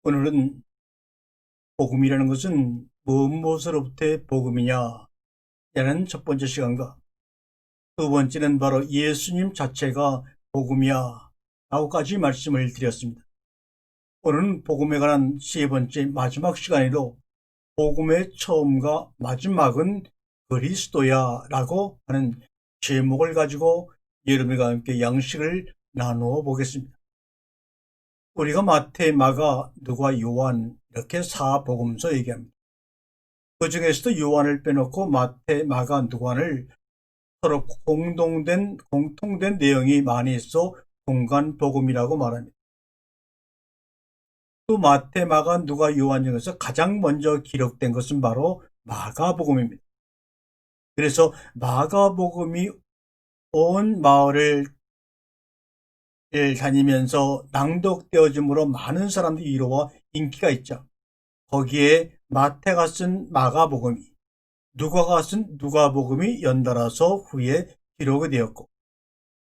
오늘은 복음이라는 것은 무엇으로부터의 복음이냐 라는 첫 번째 시간과 두 번째는 바로 예수님 자체가 복음이야 라고까지 말씀을 드렸습니다. 오늘은 복음에 관한 세 번째 마지막 시간에도 복음의 처음과 마지막은 그리스도야 라고 하는 제목을 가지고 여러분과 함께 양식을 나누어 보겠습니다. 우리가 마태, 마가, 누가, 요한 이렇게 사복음서 얘기합니다. 그 중에서도 요한을 빼놓고 마태, 마가, 누가를 서로 공통된 내용이 많이 있어 공간복음이라고 말합니다. 또 마태, 마가, 누가, 요한 중에서 가장 먼저 기록된 것은 바로 마가복음입니다. 그래서 마가복음이 온 마을을 다니면서 낭독되어짐으로 많은 사람들이 이루어 인기가 있죠. 거기에 마태가 쓴 마가복음이, 누가가 쓴 누가복음이 연달아서 후에 기록이 되었고,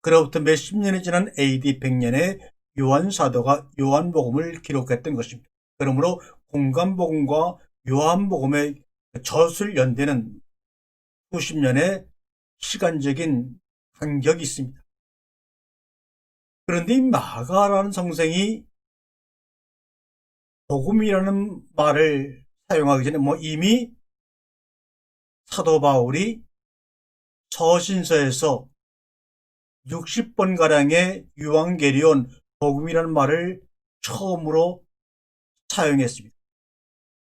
그로부터 몇십 년이 지난 AD 100년에 요한사도가 요한복음을 기록했던 것입니다. 그러므로 공간복음과 요한복음의 젖을 연대는 수십 년의 시간적인 간격이 있습니다. 그런데 이 마가라는 성생이 복음이라는 말을 사용하기 전에 이미 사도 바울이 서신서에서 60번가량의 유앙게리온 복음이라는 말을 처음으로 사용했습니다.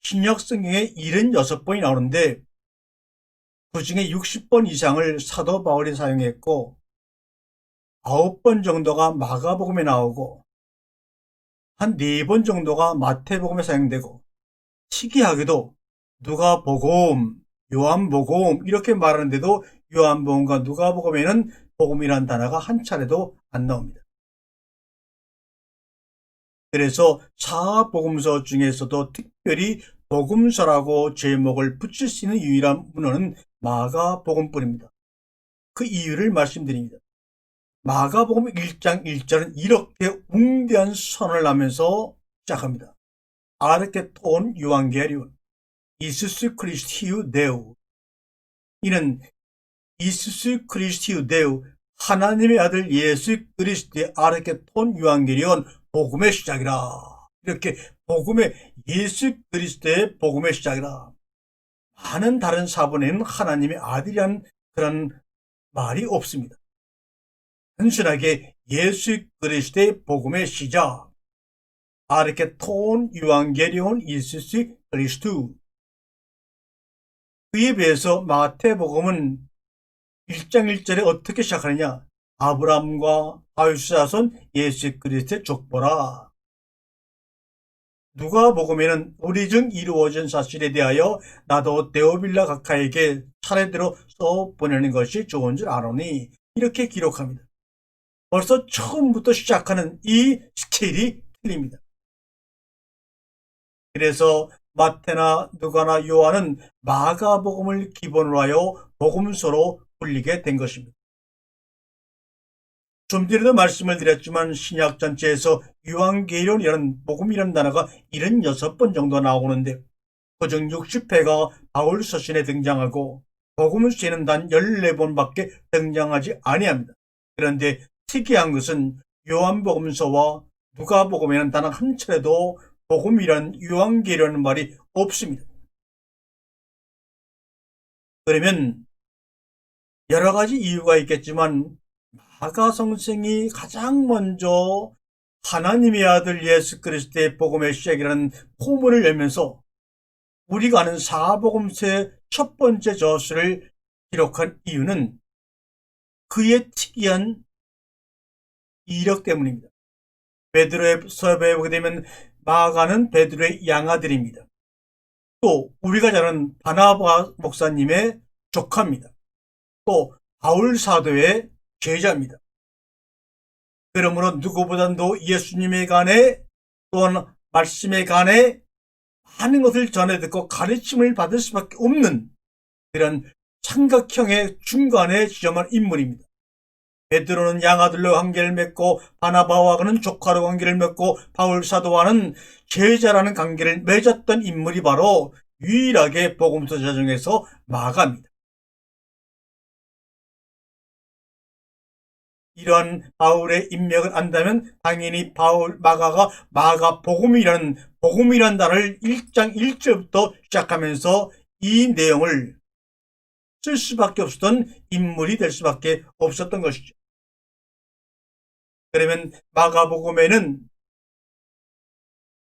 신약 성경에 76번이 나오는데 그 중에 60번 이상을 사도 바울이 사용했고 9번 정도가 마가복음에 나오고 한 4번 정도가 마태복음에 사용되고, 특이하게도 누가복음, 요한복음 이렇게 말하는데도 요한복음과 누가복음에는 복음이라는 단어가 한 차례도 안 나옵니다. 그래서 사복음서 중에서도 특별히 복음서라고 제목을 붙일 수 있는 유일한 문헌은 마가복음뿐입니다. 그 이유를 말씀드립니다. 마가복음 1장 1절은 이렇게 웅대한 선언을 하면서 시작합니다. 아르케톤 유앙게리온 이수스 크리스티우 데우. 이는 이수스 크리스티우 데우, 하나님의 아들 예수 그리스도의 아르케톤 유앙게리온 복음의 시작이라. 이렇게 복음의, 예수 그리스도의 복음의 시작이라. 많은 다른 사본에는 하나님의 아들이란 그런 말이 없습니다. 단순하게 예수 그리스도의 복음의 시작, 아르케톤 유앙게리온 이수스 그리스도. 그에 비해서 마태복음은 1장 1절에 어떻게 시작하느냐? 아브라함과 다윗의 자손 예수 그리스도의 족보라. 누가복음에는 우리 중 이루어진 사실에 대하여 나도 데오빌라 각하에게 차례대로 써보내는 것이 좋은 줄 아노니, 이렇게 기록합니다. 벌써 처음부터 시작하는 이 스케일이 틀립니다. 그래서 마태나 누가나 요한은 마가복음을 기본으로 하여 복음서로 불리게 된 것입니다. 좀 전에도 말씀을 드렸지만 신약 전체에서 유앙게리온이라는 복음이라는 단어가 76번 정도 나오는데 그중 60회가 바울 서신에 등장하고 복음서에는 단 14번밖에 등장하지 아니합니다. 그런데 특이한 것은 요한복음서와 누가복음에는 단 한 차례도 복음이란 유앙게리온이라는 말이 없습니다. 그러면 여러 가지 이유가 있겠지만 마가 성생이 가장 먼저 하나님의 아들 예수 그리스도의 복음의 시작이라는 포문을 열면서 우리가 아는 사복음서의 첫 번째 저수를 기록한 이유는 그의 특이한 이력 때문입니다. 베드로의 서부에 보게 되면 마가는 베드로의 양아들입니다. 또 우리가 잘 아는 바나바 목사님의 조카입니다. 또 바울 사도의 제자입니다. 그러므로 누구보다도 예수님에 관해 또한 말씀에 관해 많은 것을 전해 듣고 가르침을 받을 수밖에 없는 그런 삼각형의 중간에 지점한 인물입니다. 베드로는 양아들로 관계를 맺고 바나바와 그는 조카로 관계를 맺고 바울 사도와는 제자라는 관계를 맺었던 인물이 바로 유일하게 복음서자 중에서 마가입니다. 이러한 바울의 인맥을 안다면 당연히 마가가 마가복음이라는 단어를 1장 1절부터 시작하면서 이 내용을 쓸 수밖에 없었던 인물이 될 수밖에 없었던 것이죠. 그러면 마가복음에는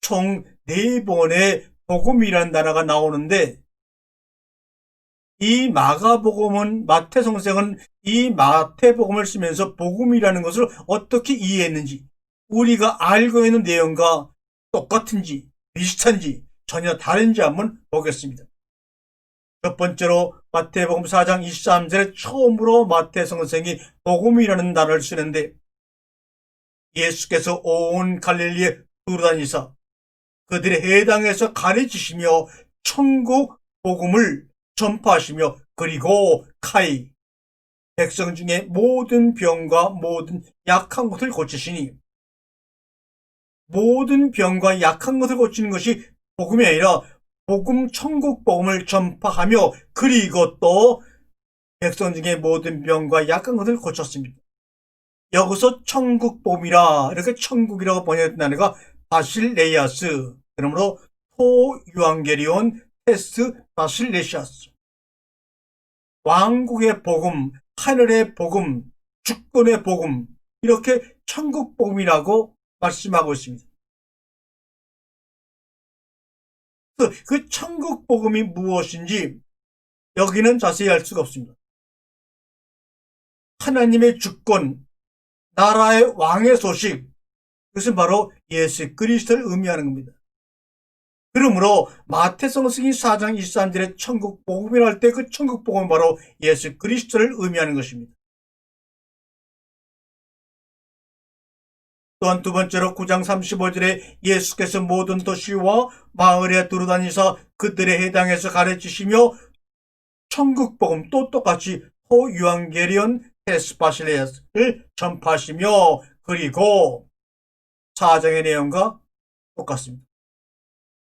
총 4번의 복음이라는 단어가 나오는데, 이 마가복음은 마태 성경은 이 마태복음을 쓰면서 복음이라는 것을 어떻게 이해했는지, 우리가 알고 있는 내용과 똑같은지 비슷한지 전혀 다른지 한번 보겠습니다. 첫 번째로 마태복음 4장 23절에 처음으로 마태 성경이 복음이라는 단어를 쓰는데, 예수께서 온 갈릴리에 두루다니사 그들의 해당에서 가르치시며 천국 복음을 전파하시며 그리고 카이 백성 중에 모든 병과 모든 약한 것을 고치시니, 모든 병과 약한 것을 고치는 것이 복음이 아니라 천국 복음을 전파하며 그리고 또 백성 중에 모든 병과 약한 것을 고쳤습니다. 여기서 천국 복음이라 이렇게 천국이라고 번역된 단어가 바실레이아스, 그러므로 토유앙게리온 테스 바실레시아스, 왕국의 복음, 하늘의 복음, 주권의 복음, 이렇게 천국 복음이라고 말씀하고 있습니다. 그 천국 복음이 무엇인지 여기는 자세히 알 수가 없습니다. 하나님의 주권, 나라의 왕의 소식, 그것은 바로 예수 그리스도를 의미하는 겁니다. 그러므로 마태성경이 4장 23절에 천국 복음이라 할 때 그 천국 복음은 바로 예수 그리스도를 의미하는 것입니다. 또한 두 번째로 9장 35절에 예수께서 모든 도시와 마을에 두루다니사 그들의 해당에서 가르치시며 천국 복음, 또 똑같이 호유앙게리온 테스바실레스를 전파하시며 그리고 4장의 내용과 똑같습니다.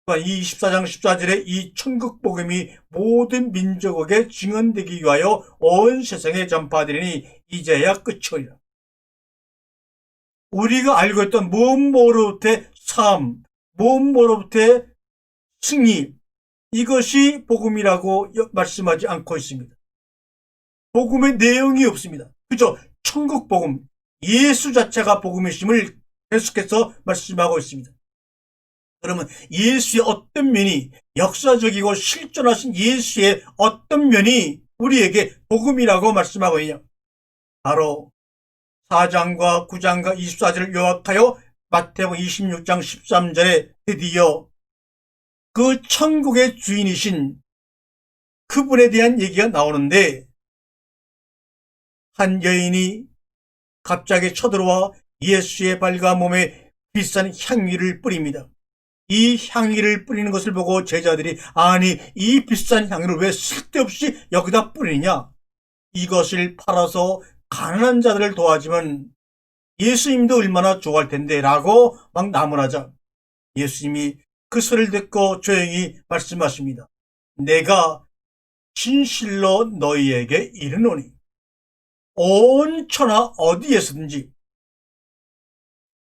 또한 24장 14절에 이 천국 복음이 모든 민족에게 증언되기 위하여 온 세상에 전파되리니 이제야 끝이오리라. 우리가 알고 있던 무엇으로부터의 삶, 무엇으로부터의 승리, 이것이 복음이라고 말씀하지 않고 있습니다. 복음의 내용이 없습니다. 그죠? 천국 복음, 예수 자체가 복음이심을 계속해서 말씀하고 있습니다. 그러면 예수의 어떤 면이, 역사적이고 실존하신 예수의 어떤 면이 우리에게 복음이라고 말씀하고 있냐? 바로 4장과 9장과 24절을 요약하여 마태복음 26장 13절에 드디어 그 천국의 주인이신 그분에 대한 얘기가 나오는데, 한 여인이 갑자기 쳐들어와 예수의 발과 몸에 비싼 향유를 뿌립니다. 이 향유를 뿌리는 것을 보고 제자들이, 아니 이 비싼 향유를 왜 쓸데없이 여기다 뿌리냐, 이것을 팔아서 가난한 자들을 도와주면 예수님도 얼마나 좋아할 텐데 라고 막 나무라자 예수님이 그 소리를 듣고 조용히 말씀하십니다. 내가 진실로 너희에게 이르노니 온 천하 어디에서든지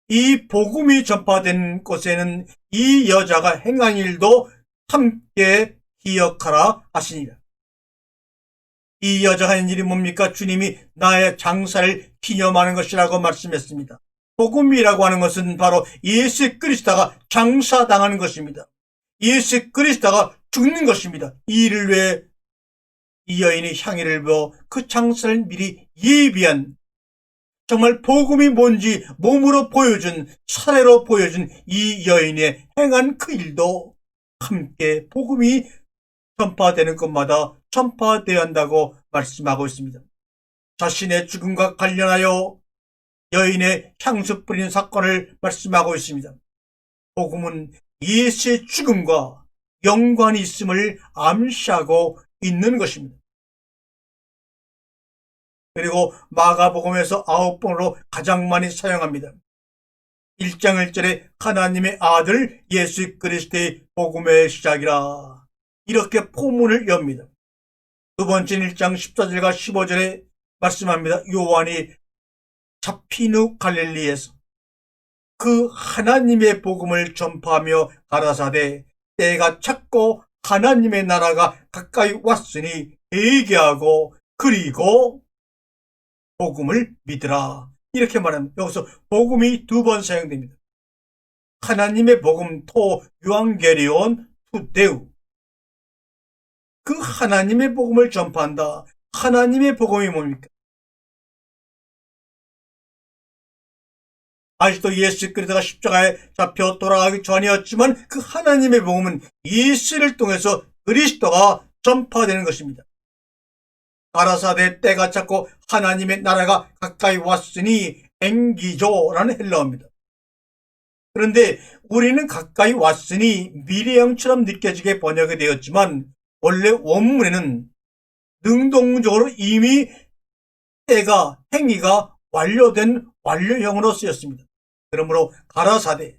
이 복음이 전파된 곳에는 이 여자가 행한 일도 함께 기억하라 하시니라. 이 여자가 한 일이 뭡니까? 주님이 나의 장사를 기념하는 것이라고 말씀했습니다. 복음이라고 하는 것은 바로 예수 그리스도가 장사당하는 것입니다. 예수 그리스도가 죽는 것입니다. 이 일을 위해 이 여인이 향유를 부어 그 장사를 미리 예비한, 정말 복음이 뭔지 몸으로 보여준, 사례로 보여준 이 여인의 행한 그 일도 함께 복음이 전파되는 것마다 전파되어야 한다고 말씀하고 있습니다. 자신의 죽음과 관련하여 여인의 향수 뿌리는 사건을 말씀하고 있습니다. 복음은 예수의 죽음과 연관이 있음을 암시하고 있는 것입니다. 그리고 마가복음에서 9번으로 가장 많이 사용합니다. 1장 1절에 하나님의 아들 예수 그리스도의 복음의 시작이라 이렇게 포문을 엽니다. 두 번째는 1장 14절과 15절에 말씀합니다. 요한이 잡힌 후 갈릴리에서 그 하나님의 복음을 전파하며 가라사대 때가 찼고 하나님의 나라가 가까이 왔으니 회개하고 그리고 복음을 믿으라 이렇게 말합니다. 여기서 복음이 두 번 사용됩니다. 하나님의 복음 토 유앙게리온 투데우 그 하나님의 복음을 전파한다. 하나님의 복음이 뭡니까? 아직도 예수 그리스도가 십자가에 잡혀 돌아가기 전이었지만 그 하나님의 복음은 예수를 통해서 그리스도가 전파되는 것입니다. 가라사대 때가 찼고 하나님의 나라가 가까이 왔으니 엥기조라는 헬라어입니다. 그런데 우리는 가까이 왔으니 미래형처럼 느껴지게 번역이 되었지만 원래 원문에는 능동적으로 이미 때가 행위가 완료된 완료형으로 쓰였습니다. 그러므로 가라사대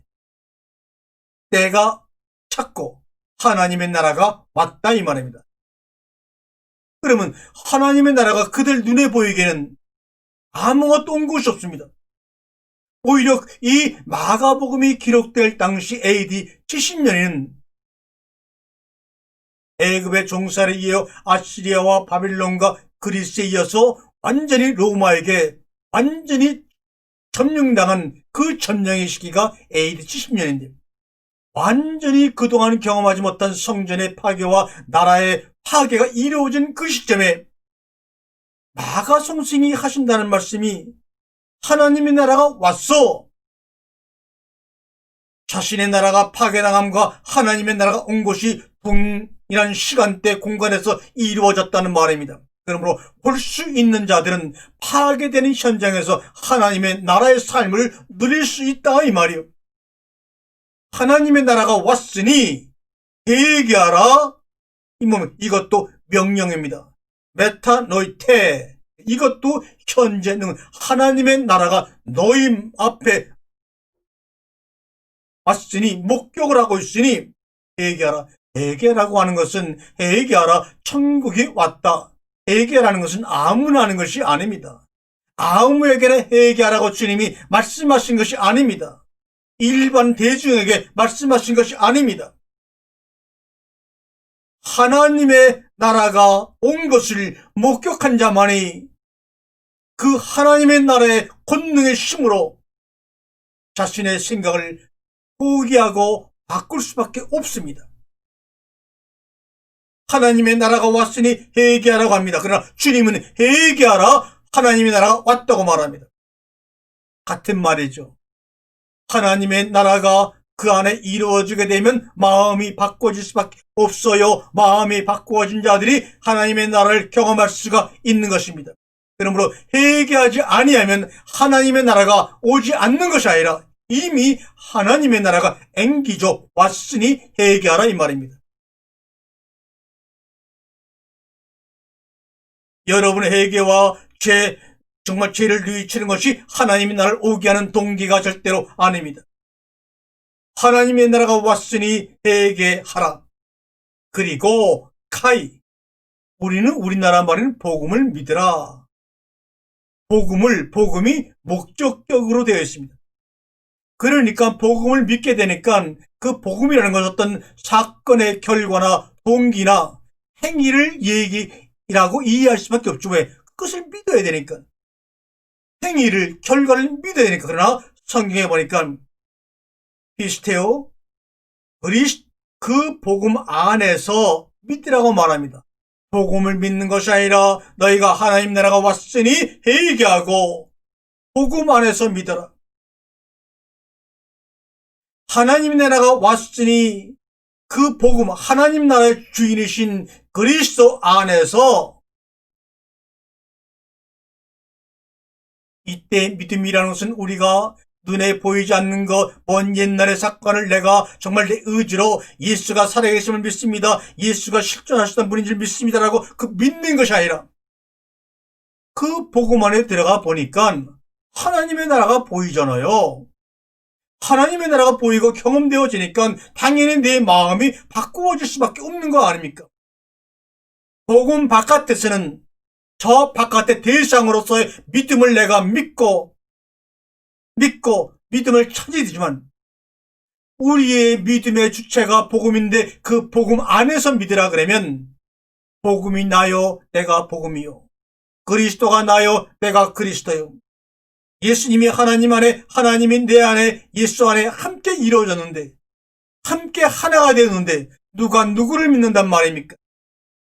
때가 찼고 하나님의 나라가 왔다 이 말입니다. 그러면 하나님의 나라가 그들 눈에 보이기에는 아무것도 온 것이 없습니다. 오히려 이 마가복음이 기록될 당시 AD 70년에는 애굽의 종살에 이어 아시리아와 바빌론과 그리스에 이어서 완전히 로마에게 완전히 점령당한 그 점령의 시기가 AD 70년인데 완전히 그동안 경험하지 못한 성전의 파괴와 나라의 파괴가 이루어진 그 시점에 마가 성승이 하신다는 말씀이 하나님의 나라가 왔어. 자신의 나라가 파괴당함과 하나님의 나라가 온 것이 동일한 시간대 공간에서 이루어졌다는 말입니다. 그러므로 볼 수 있는 자들은 파괴되는 현장에서 하나님의 나라의 삶을 누릴 수 있다 이 말이요. 하나님의 나라가 왔으니 회개하라. 이것도 명령입니다. 메타노이테 이것도 현재는 하나님의 나라가 너희 앞에 왔으니 목격을 하고 있으니 회개하라. 회개라고 하는 것은 회개하라 천국이 왔다. 회개라는 것은 아무나 하는 것이 아닙니다. 아무에게나 회개하라고 주님이 말씀하신 것이 아닙니다. 일반 대중에게 말씀하신 것이 아닙니다. 하나님의 나라가 온 것을 목격한 자만이 그 하나님의 나라의 권능의 힘으로 자신의 생각을 포기하고 바꿀 수밖에 없습니다. 하나님의 나라가 왔으니 회개하라고 합니다. 그러나 주님은 회개하라 하나님의 나라가 왔다고 말합니다. 같은 말이죠. 하나님의 나라가 그 안에 이루어지게 되면 마음이 바꿔질 수밖에 없어요. 마음이 바꾸어진 자들이 하나님의 나라를 경험할 수가 있는 것입니다. 그러므로 회개하지 아니하면 하나님의 나라가 오지 않는 것이 아니라 이미 하나님의 나라가 앵기죠 왔으니 회개하라 이 말입니다. 여러분의 회개와 정말 죄를 뉘우치는 것이 하나님의 나라를 오게 하는 동기가 절대로 아닙니다. 하나님의 나라가 왔으니 회개하라. 그리고 카이 우리는 우리나라 말에는 복음을 믿으라. 복음이 목적격으로 되어 있습니다. 그러니까 복음을 믿게 되니까 그 복음이라는 것은 어떤 사건의 결과나 동기나 행위를 얘기라고 이해할 수밖에 없죠. 왜? 그것을 믿어야 되니까. 행위를, 결과를 믿어야 되니까. 그러나 성경에 보니까 피스테오, 그 복음 안에서 믿으라고 말합니다. 복음을 믿는 것이 아니라 너희가 하나님 나라가 왔으니 회개하고 복음 안에서 믿어라. 하나님 나라가 왔으니 그 복음, 하나님 나라의 주인이신 그리스도 안에서 이때 믿음이라는 것은 우리가 눈에 보이지 않는 것, 먼 옛날의 사건을 내가 정말 내 의지로 예수가 살아계심을 믿습니다. 예수가 실존하셨던 분인 줄 믿습니다라고 그 믿는 것이 아니라 그 복음 안에 들어가 보니까 하나님의 나라가 보이잖아요. 하나님의 나라가 보이고 경험되어지니까 당연히 내 마음이 바꾸어질 수밖에 없는 거 아닙니까? 복음 바깥에서는 저 바깥의 대상으로서의 믿음을 내가 믿고 믿음을 찾아야 되지만, 우리의 믿음의 주체가 복음인데 그 복음 안에서 믿으라 그러면 복음이 나요, 내가 복음이요. 그리스도가 나요, 내가 그리스도요. 예수님이 하나님 안에, 하나님이 내 안에, 예수 안에 함께 이루어졌는데, 함께 하나가 되었는데 누가 누구를 믿는단 말입니까?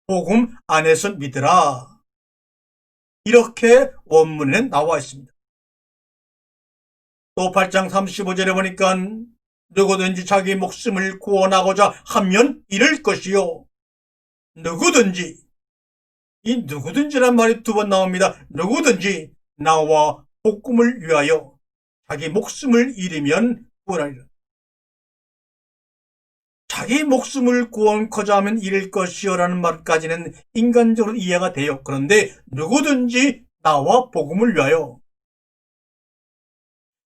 복음 안에서 믿으라. 이렇게 원문에는 나와 있습니다. 또 8장 35절에 보니까 누구든지 자기 목숨을 구원하고자 하면 잃을 것이요. 누구든지, 이 누구든지란 말이 두 번 나옵니다. 누구든지 나와 복음을 위하여 자기 목숨을 잃으면 구원하리라. 자기 목숨을 구원코자 하면 잃을 것이요 라는 말까지는 인간적으로 이해가 돼요. 그런데 누구든지 나와 복음을 위하여,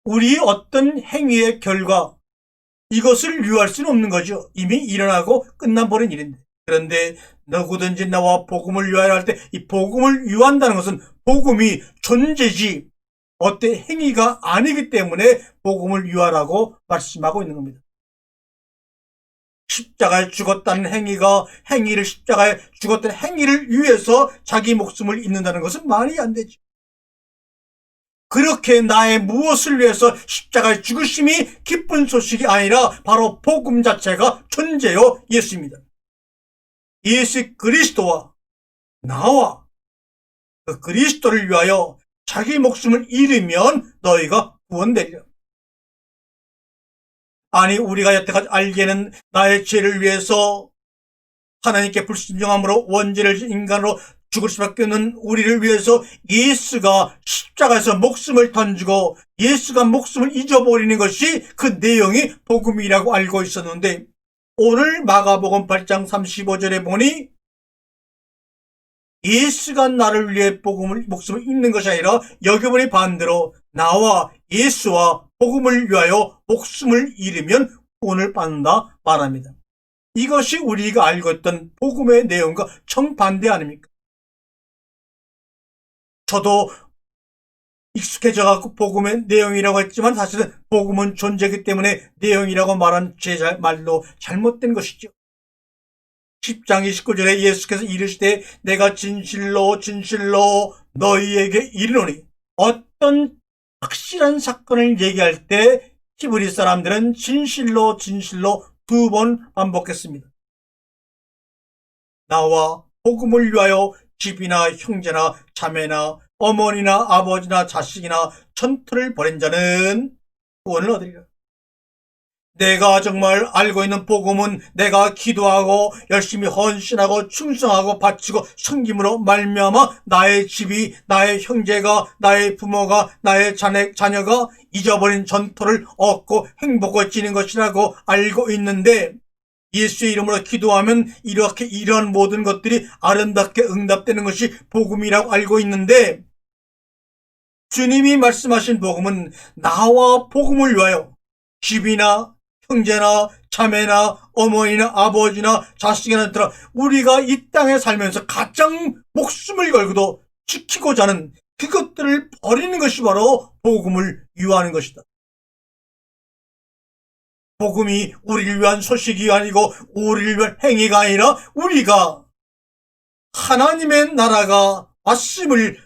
우리 어떤 행위의 결과, 이것을 유할 수는 없는 거죠. 이미 일어나고 끝나버린 일인데. 그런데 누구든지 나와 복음을 유하여 할 때 이 복음을 유한다는 것은 복음이 존재지 어때 행위가 아니기 때문에 복음을 유하라고 말씀하고 있는 겁니다. 십자가에 죽었다는 행위가 십자가에 죽었다는 행위를 위해서 자기 목숨을 잃는다는 것은 말이 안 되죠. 그렇게 나의 무엇을 위해서 십자가에 죽으심이 기쁜 소식이 아니라 바로 복음 자체가 존재요 예수입니다. 예수 그리스도와 나와 그 그리스도를 위하여 자기 목숨을 잃으면 너희가 구원되리라. 아니, 우리가 여태까지 알기에는 나의 죄를 위해서 하나님께 불순종함으로 원죄를 인간으로 죽을 수밖에 없는 우리를 위해서 예수가 십자가에서 목숨을 던지고 예수가 목숨을 잊어버리는 것이 그 내용이 복음이라고 알고 있었는데, 오늘 마가복음 8장 35절에 보니 예수가 나를 위해 목숨을 잃는 것이 아니라 여기 보니 반대로 나와 예수와 복음을 위하여 목숨을 잃으면 구원을 받는다 말합니다. 이것이 우리가 알고 있던 복음의 내용과 정반대 아닙니까? 저도 익숙해져갖고 복음의 내용이라고 했지만 사실은 복음은 존재이기 때문에 내용이라고 말한 제 말도 잘못된 것이죠. 10장 29절에 예수께서 이르시되 내가 진실로 진실로 너희에게 이르노니, 어떤 확실한 사건을 얘기할 때 히브리 사람들은 진실로 진실로 2번 반복했습니다. 나와 복음을 위하여 집이나 형제나 자매나 어머니나 아버지나 자식이나 천토를 버린 자는 구원을 얻으리라. 내가 정말 알고 있는 복음은 내가 기도하고 열심히 헌신하고 충성하고 바치고 섬김으로 말미암아 나의 집이, 나의 형제가, 나의 부모가, 나의 자녀가 잊어버린 전토를 얻고 행복해지는 것이라고 알고 있는데, 예수의 이름으로 기도하면 이러한 모든 것들이 아름답게 응답되는 것이 복음이라고 알고 있는데, 주님이 말씀하신 복음은 나와 복음을 위하여 집이나 형제나 자매나 어머니나 아버지나 자식이나 들어 우리가 이 땅에 살면서 가장 목숨을 걸고도 지키고자 하는 그것들을 버리는 것이 바로 복음을 위하는 것이다. 복음이 우리를 위한 소식이 아니고 우리를 위한 행위가 아니라 우리가 하나님의 나라가 왔음을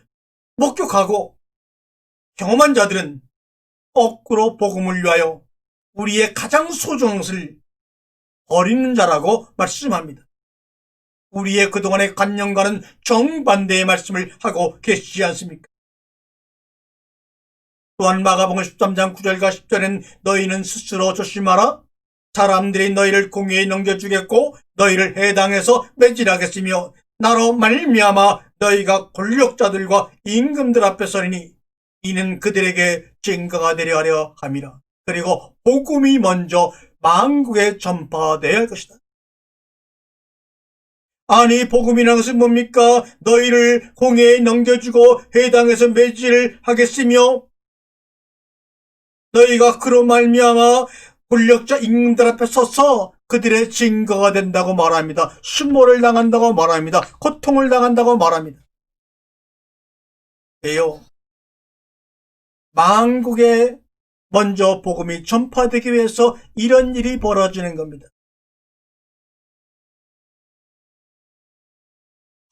목격하고 경험한 자들은 거꾸로 복음을 위하여 우리의 가장 소중한 것을 버리는 자라고 말씀합니다. 우리의 그동안의 관념과는 정반대의 말씀을 하고 계시지 않습니까? 또한 마가복음 13장 9절과 10절엔 너희는 스스로 조심하라. 사람들이 너희를 공회에 넘겨주겠고 너희를 해당해서 매질하겠으며 나로 말미암아 너희가 권력자들과 임금들 앞에 서리니 이는 그들에게 증거가 되려 하려 함이라. 그리고 복음이 먼저 만국에 전파되어야 할 것이다. 아니 복음이라는 것은 뭡니까? 너희를 공회에 넘겨주고 회당에서 매질을 하겠으며 너희가 그로 말미암아 권력자 임금들 앞에 서서 그들의 증거가 된다고 말합니다. 수모를 당한다고 말합니다. 고통을 당한다고 말합니다. 왜요? 만국에 먼저 복음이 전파되기 위해서 이런 일이 벌어지는 겁니다.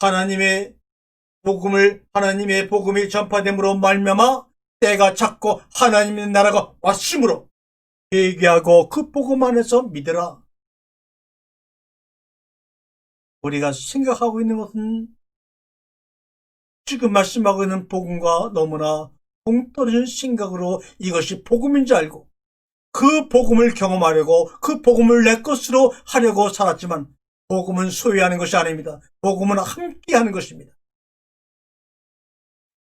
하나님의 복음이 전파됨으로 말미암아 때가 찼고 하나님의 나라가 왔으므로 회개하고 그 복음 안에서 믿으라. 우리가 생각하고 있는 것은 지금 말씀하고 있는 복음과 너무나 동떨어진 생각으로 이것이 복음인 줄 알고 그 복음을 경험하려고 그 복음을 내 것으로 하려고 살았지만 복음은 소유하는 것이 아닙니다. 복음은 함께하는 것입니다.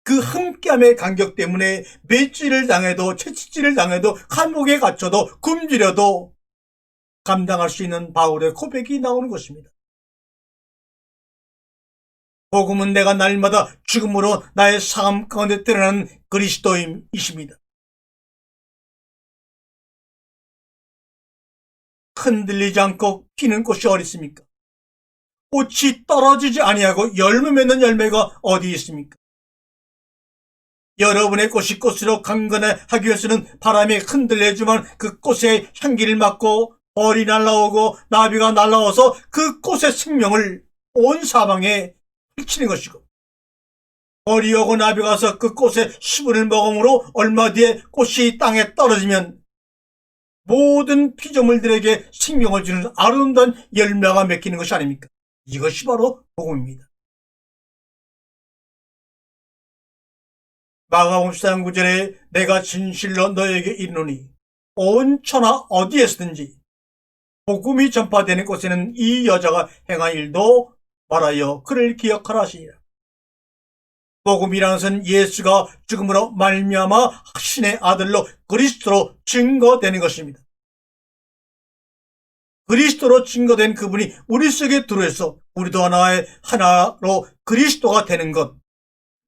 그 함께함의 간격 때문에 매질을 당해도 채찍질을 당해도 감옥에 갇혀도 굶주려도 감당할 수 있는 바울의 고백이 나오는 것입니다. 복음은 내가 날마다 죽음으로 나의 삶 가운데 드러나는 그리스도이십니다. 흔들리지 않고 피는 꽃이 어디 있습니까? 꽃이 떨어지지 아니하고 열매 맺는 열매가 어디 있습니까? 여러분의 꽃이 꽃으로 강건하기 위해서는 바람에 흔들려주면 그 꽃의 향기를 맡고 벌이 날아오고 나비가 날아와서 그 꽃의 생명을 온 사방에 펼치는 것이고 벌이 오고 나비가 와서 그 꽃의 수분을 먹음으로 얼마 뒤에 꽃이 땅에 떨어지면 모든 피조물들에게 생명을 주는 아름다운 열매가 맺히는 것이 아닙니까? 이것이 바로 복음입니다. 마가복음 14장 9절에 내가 진실로 너에게 이르노니 온 천하 어디에서든지 복음이 전파되는 곳에는 이 여자가 행한 일도 말하여 그를 기억하라 하시니라. 복음이라는 것은 예수가 죽음으로 말미암아 신의 아들로 그리스도로 증거되는 것입니다. 그리스도로 증거된 그분이 우리 속에 들어와서 우리도 하나로 그리스도가 되는 것,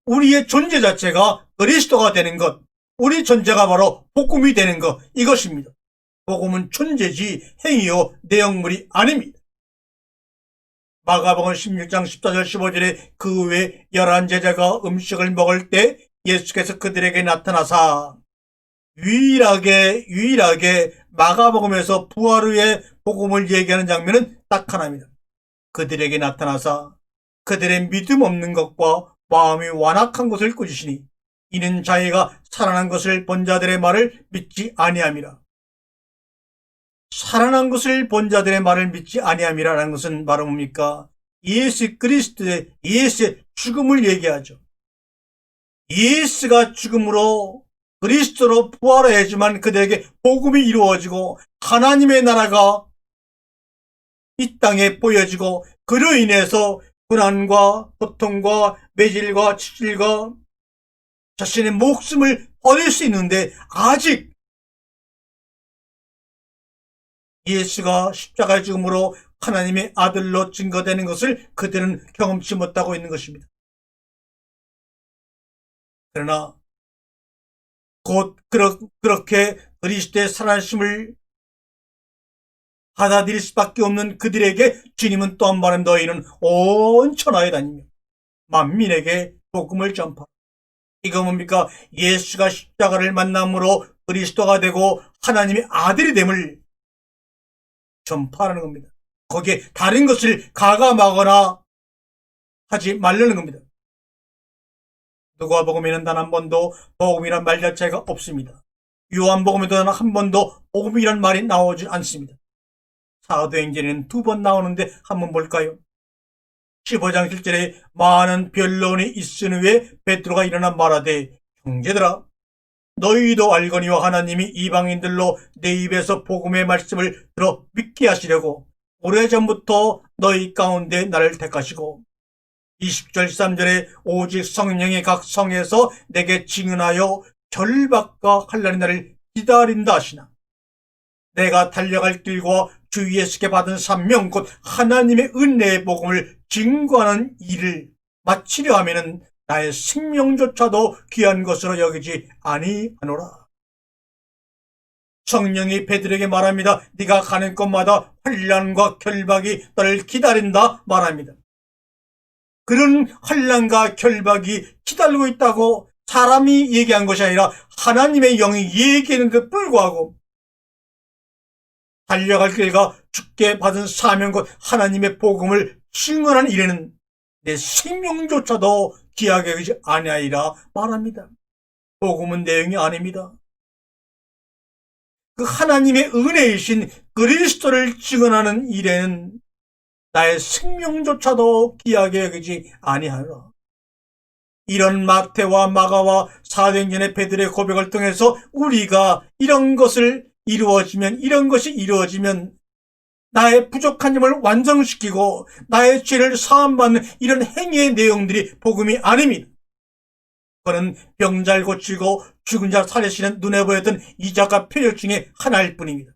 우리의 존재 자체가 그리스도가 되는 것, 우리 존재가 바로 복음이 되는 것, 이것입니다. 복음은 존재지 행위요 내용물이 아닙니다. 마가복음 16장 14절 15절에 그 외 11제자가 음식을 먹을 때 예수께서 그들에게 나타나사 유일하게 마가복음에서 부활 후에 복음을 얘기하는 장면은 딱 하나입니다. 그들에게 나타나사 그들의 믿음 없는 것과 마음이 완악한 것을 꾸짖으시니 이는 자기가 살아난 것을 본 자들의 말을 믿지 아니함이라. 살아난 것을 본 자들의 말을 믿지 아니함이라는 것은 바로 뭡니까? 예수의 죽음을 얘기하죠. 예수가 죽음으로 그리스도로 부활해야지만 그들에게 복음이 이루어지고 하나님의 나라가 이 땅에 보여지고 그로 인해서 고난과 고통과 매질과 치질과 자신의 목숨을 버릴 수 있는데 아직 예수가 십자가의 죽음으로 하나님의 아들로 증거되는 것을 그들은 경험치 못하고 있는 것입니다. 그러나 곧 그렇게 그리스도의 살아나심을 받아들일 수밖에 없는 그들에게 주님은 또 한 번 너희는 온 천하에 다니며 만민에게 복음을 전파. 이거 뭡니까? 예수가 십자가를 만남으로 그리스도가 되고 하나님의 아들이 됨을 전파하는 겁니다. 거기에 다른 것을 가감하거나 하지 말라는 겁니다. 누가복음에는 단 한 번도 복음이란 말 자체가 없습니다. 요한복음에도 단 한 번도 복음이란 말이 나오지 않습니다. 사도행전에는 2번 나오는데 한번 볼까요? 15장 7절에 많은 변론이 있은 후에 베드로가 일어나 말하되 형제들아 너희도 알거니와 하나님이 이방인들로 내 입에서 복음의 말씀을 들어 믿게 하시려고 오래전부터 너희 가운데 나를 택하시고 20절 13절에 오직 성령이 각 성에서 내게 증언하여 결박과 환난의 날을 기다린다 하시나 내가 달려갈 길과 주 예수께 받은 사명 곧 하나님의 은혜의 복음을 증거하는 일을 마치려 하면은 나의 생명조차도 귀한 것으로 여기지 아니하노라. 성령이 베드로에게 말합니다. 네가 가는 곳마다 환난과 결박이 너를 기다린다 말합니다. 그런 환난과 결박이 기다리고 있다고 사람이 얘기한 것이 아니라 하나님의 영이 얘기하는데 불구하고 달려갈 길과 주께 받은 사명 곧 하나님의 복음을 증언한 일에는 내 생명조차도 귀하게 여기지 아니하리라 말합니다. 복음은 내용이 아닙니다. 그 하나님의 은혜이신 그리스도를 증언하는 일에는 나의 생명조차도 귀하게 여기지 아니하리라. 이런 마태와 마가와 사도행전의 베드로의 고백을 통해서 우리가 이런 것이 이루어지면 나의 부족한 점을 완성시키고 나의 죄를 사함받는 이런 행위의 내용들이 복음이 아닙니다. 그는 병자를 고치고 죽은 자 살리시는 눈에 보였던 이적과 표적 중에 하나일 뿐입니다.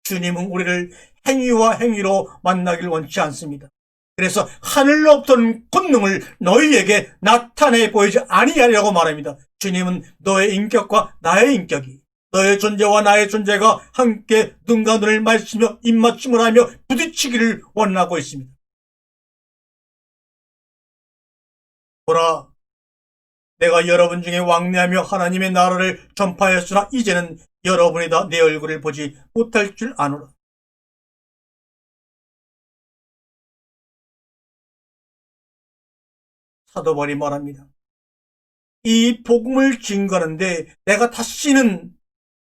주님은 우리를 행위와 행위로 만나길 원치 않습니다. 그래서 하늘로부터 권능을 너희에게 나타내 보이지 아니하리라고 말합니다. 주님은 너의 인격과 나의 인격이, 너의 존재와 나의 존재가 함께 눈과 눈을 마주치며 입맞춤을 하며 부딪히기를 원하고 있습니다. 보라, 내가 여러분 중에 왕래하며 하나님의 나라를 전파하였으나 이제는 여러분이 다 내 얼굴을 보지 못할 줄 아노라. 사도 바울이 말합니다. 이 복음을 증거하는데 내가 다시는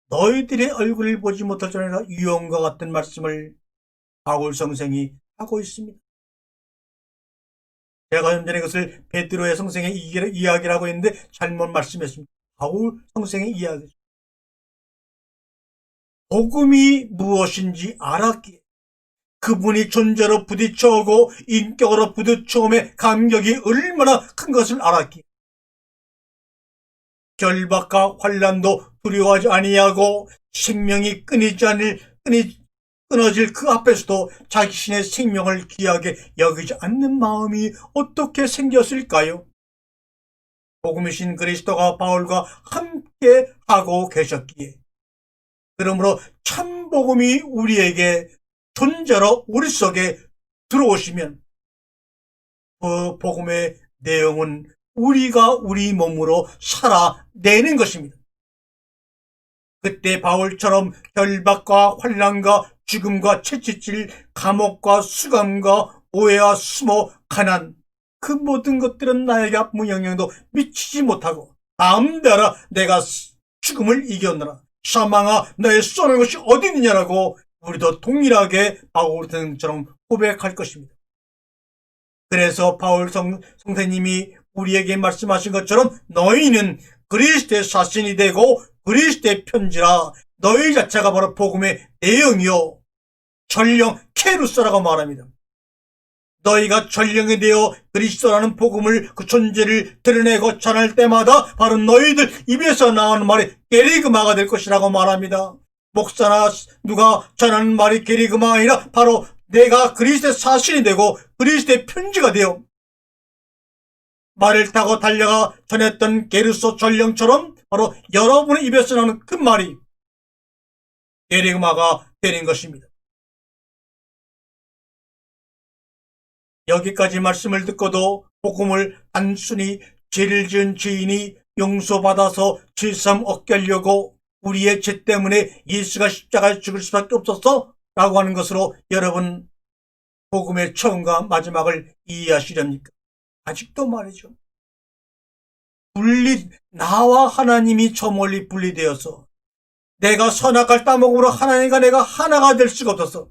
너희들의 얼굴을 보지 못할 줄 아니라 유언과 같은 말씀을 바울 성생이 하고 있습니다. 제가 좀 전에 그것을 베드로의 성생의 이야기를 하고 있는데 잘못 말씀했습니다. 바울 성생의 이야기죠. 복음이 무엇인지 알았기에 그분이 존재로 부딪혀오고 인격으로 부딪혀옴의 감격이 얼마나 큰 것을 알았기에 결박과 환난도 두려워하지 아니하고 생명이 끊어질 그 앞에서도 자신의 생명을 귀하게 여기지 않는 마음이 어떻게 생겼을까요? 복음이신 그리스도가 바울과 함께 하고 계셨기에 그러므로 참 복음이 우리에게 존재로 우리 속에 들어오시면 그 복음의 내용은 우리가 우리 몸으로 살아내는 것입니다. 그때 바울처럼 결박과 환난과 죽음과 채찍질, 감옥과 수감과 오해와 수모, 가난 그 모든 것들은 나에게 아무 영향도 미치지 못하고 마음대로 내가 죽음을 이겼노라. 사망아 너의 쏘는 것이 어디 있느냐라고 우리도 동일하게 바울 등처럼 고백할 것입니다. 그래서 바울 성사님이 우리에게 말씀하신 것처럼 너희는 그리스도의 사신이 되고 그리스도의 편지라 너희 자체가 바로 복음의 내용이요 전령 케루스라고 말합니다. 너희가 전령이 되어 그리스도라는 복음을 그 존재를 드러내고 전할 때마다 바로 너희들 입에서 나오는 말이 게리그마가 될 것이라고 말합니다. 목사나 누가 전하는 말이 게리그마가 아니라 바로 내가 그리스도의 사신이 되고 그리스도의 편지가 되어 말을 타고 달려가 전했던 게르소 전령처럼 바로 여러분의 입에서 나오는 그 말이 게리그마가 되는 것입니다. 여기까지 말씀을 듣고도 복음을 단순히 죄를 지은 죄인이 용서받아서 죄삼 얻게 하려고 우리의 죄 때문에 예수가 십자가에 죽을 수밖에 없었어 라고 하는 것으로 여러분 복음의 처음과 마지막을 이해하시렵니까? 아직도 말이죠. 나와 하나님이 저 멀리 분리되어서 내가 선악과를 따먹음으로 하나님과 내가 하나가 될 수가 없었어.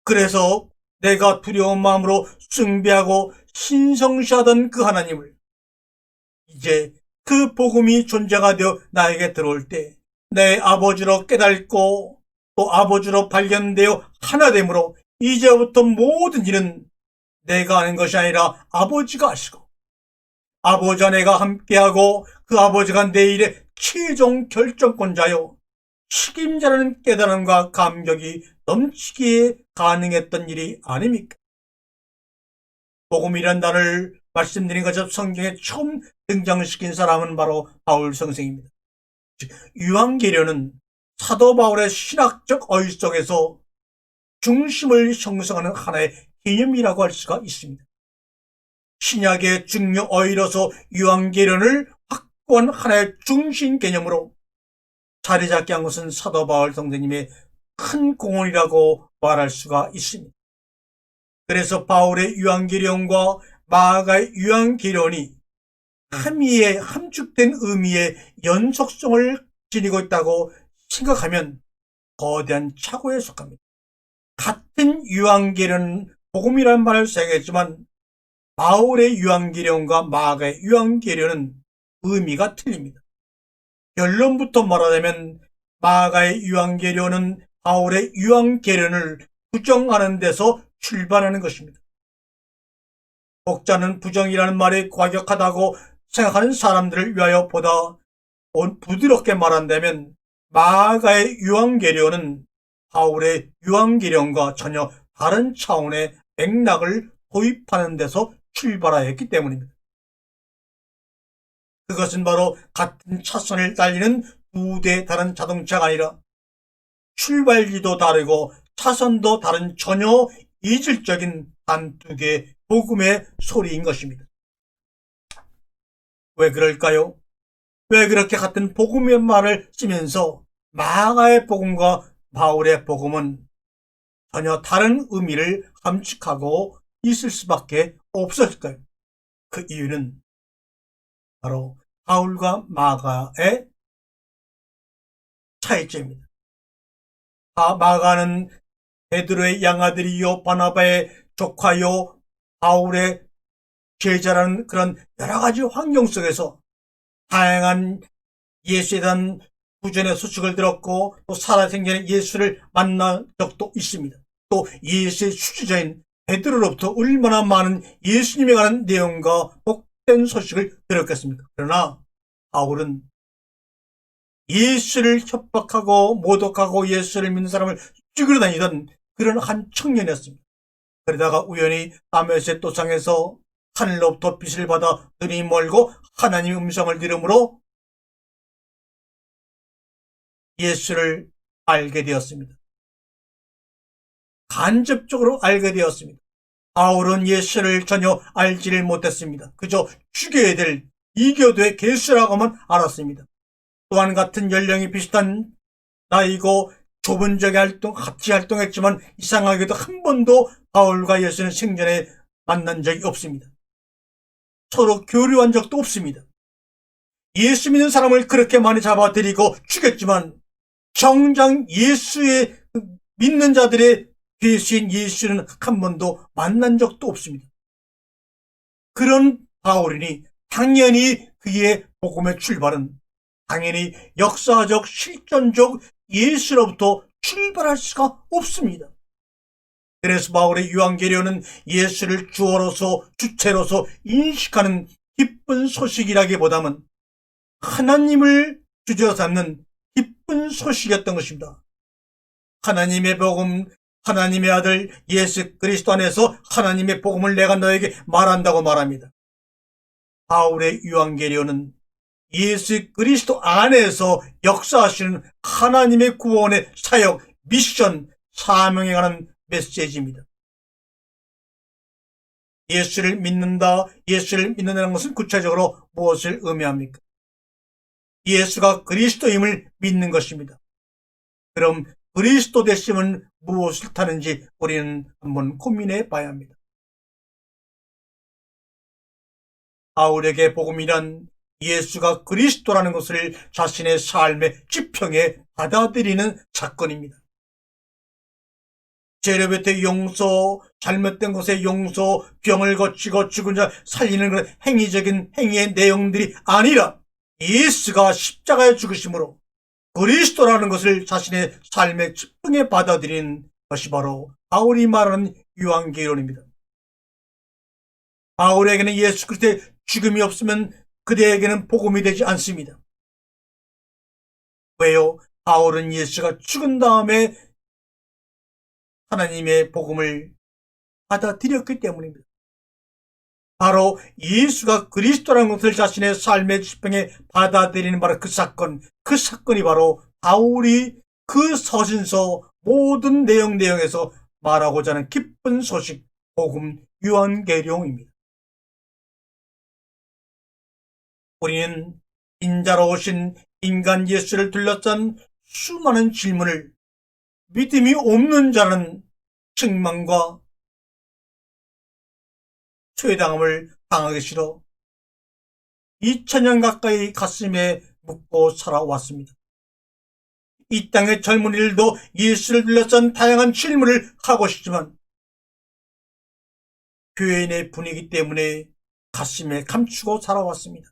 그래서 내가 두려운 마음으로 숭배하고 신성시하던 그 하나님을 이제 그 복음이 존재가 되어 나에게 들어올 때 내 아버지로 깨닫고 또 아버지로 발견되어 하나됨으로 이제부터 모든 일은 내가 하는 것이 아니라 아버지가 하시고 아버지와 내가 함께하고 그 아버지가 내 일에 최종 결정권자요 책임자라는 깨달음과 감격이 넘치기에 가능했던 일이 아닙니까? 복음이란 단어를 말씀드린 것처럼 성경에 처음 등장시킨 사람은 바로 바울 선생입니다. 즉, 유한계련은 사도 바울의 신학적 어휘 속에서 중심을 형성하는 하나의 개념이라고 할 수가 있습니다. 신약의 중요 어휘로서 유한계련을 확고한 하나의 중심 개념으로 자리 잡게 한 것은 사도 바울 선생님의 큰 공헌이라고 말할 수가 있습니다. 그래서 바울의 유한계련과 마가의 유한계련이 함의의 함축된 의미의 연속성을 지니고 있다고 생각하면 거대한 착오에 속합니다. 같은 유한계련, 복음이라는 말을 사용했지만 바울의 유한계련과 마가의 유한계련은 의미가 틀립니다. 결론부터 말하자면 마가의 유한계련은 바울의 유한계련을 부정하는 데서 출발하는 것입니다. 독자는 부정이라는 말이 과격하다고 생각하는 사람들을 위하여 보다 부드럽게 말한다면 마가의 유한계련은 바울의 유한계련과 전혀 다른 차원의 맥락을 도입하는 데서 출발하였기 때문입니다. 그것은 바로 같은 차선을 달리는 두 대의 다른 자동차가 아니라 출발지도 다르고 차선도 다른 전혀 이질적인 단 두 개의 복음의 소리인 것입니다. 왜 그럴까요? 왜 그렇게 같은 복음의 말을 쓰면서 마가의 복음과 바울의 복음은 전혀 다른 의미를 함축하고 있을 수밖에 없었을까요? 그 이유는 바로 바울과 마가의 차이점입니다. 마가는 베드로의 양아들이요 바나바의 조카요 바울의 제자라는 그런 여러 가지 환경 속에서 다양한 예수에 대한 구전의 소식을 들었고 또 살아생전에 예수를 만난 적도 있습니다. 또 예수의 수제자인 베드로로부터 얼마나 많은 예수님에 관한 내용과 복된 소식을 들었겠습니까? 그러나 바울은 예수를 협박하고 모독하고 예수를 믿는 사람을 죽이러 다니던 그런 한 청년이었습니다. 그러다가 우연히 다메섹 도상에서 하늘로부터 빛을 받아 눈이 멀고 하나님의 음성을 들음으로 예수를 알게 되었습니다. 간접적으로 알게 되었습니다. 바울은 예수를 전혀 알지를 못했습니다. 그저 죽여야 될 이교도의 개수라고만 알았습니다. 또한 같은 연령이 비슷한 나이고 좁은 적의 같이 활동했지만 이상하게도 한 번도 바울과 예수는 생전에 만난 적이 없습니다. 서로 교류한 적도 없습니다. 예수 믿는 사람을 그렇게 많이 잡아들이고 죽였지만 정작 예수의 믿는 자들의 계신 예수는 한 번도 만난 적도 없습니다. 그런 바울이니 당연히 그의 복음의 출발은 당연히 역사적 실존적 예수로부터 출발할 수가 없습니다. 그래서 바울의 유한계련은 예수를 주어로서 주체로서 인식하는 기쁜 소식이라기보다는 하나님을 주제로 삼는 기쁜 소식이었던 것입니다. 하나님의 복음, 하나님의 아들 예수 그리스도 안에서 하나님의 복음을 내가 너에게 말한다고 말합니다. 바울의 유한계련은 예수 그리스도 안에서 역사하시는 하나님의 구원의 사역, 미션, 사명에 관한 메시지입니다. 예수를 믿는다, 예수를 믿는다는 것은 구체적으로 무엇을 의미합니까? 예수가 그리스도임을 믿는 것입니다. 그럼 그리스도 되심은 무엇을 타는지 우리는 한번 고민해 봐야 합니다. 바울에게 복음이란 예수가 그리스도라는 것을 자신의 삶의 지평에 받아들이는 사건입니다. 죄로부터 용서, 잘못된 것의 용서, 병을 고치고 죽은 자 살리는 그런 행위적인 행위의 내용들이 아니라 예수가 십자가에 죽으심으로 그리스도라는 것을 자신의 삶의 지평에 받아들이는 것이 바로 바울이 말하는 유한계론입니다. 바울에게는 예수 그리스도의 죽음이 없으면 그대에게는 복음이 되지 않습니다. 왜요? 바울은 예수가 죽은 다음에 하나님의 복음을 받아들였기 때문입니다. 바로 예수가 그리스도라는 것을 자신의 삶의 지평에 받아들이는 바로 그 사건이 바로 바울이 그 서신서 모든 내용에서 말하고자 하는 기쁜 소식, 복음 요한계룡입니다. 우리는 인자로 오신 인간 예수를 둘러싼 수많은 질문을 믿음이 없는 자는 책망과 퇴당함을 당하기 싫어 2000년 가까이 가슴에 묻고 살아왔습니다. 이 땅의 젊은이들도 예수를 둘러싼 다양한 질문을 하고 싶지만 교회의 분위기 때문에 가슴에 감추고 살아왔습니다.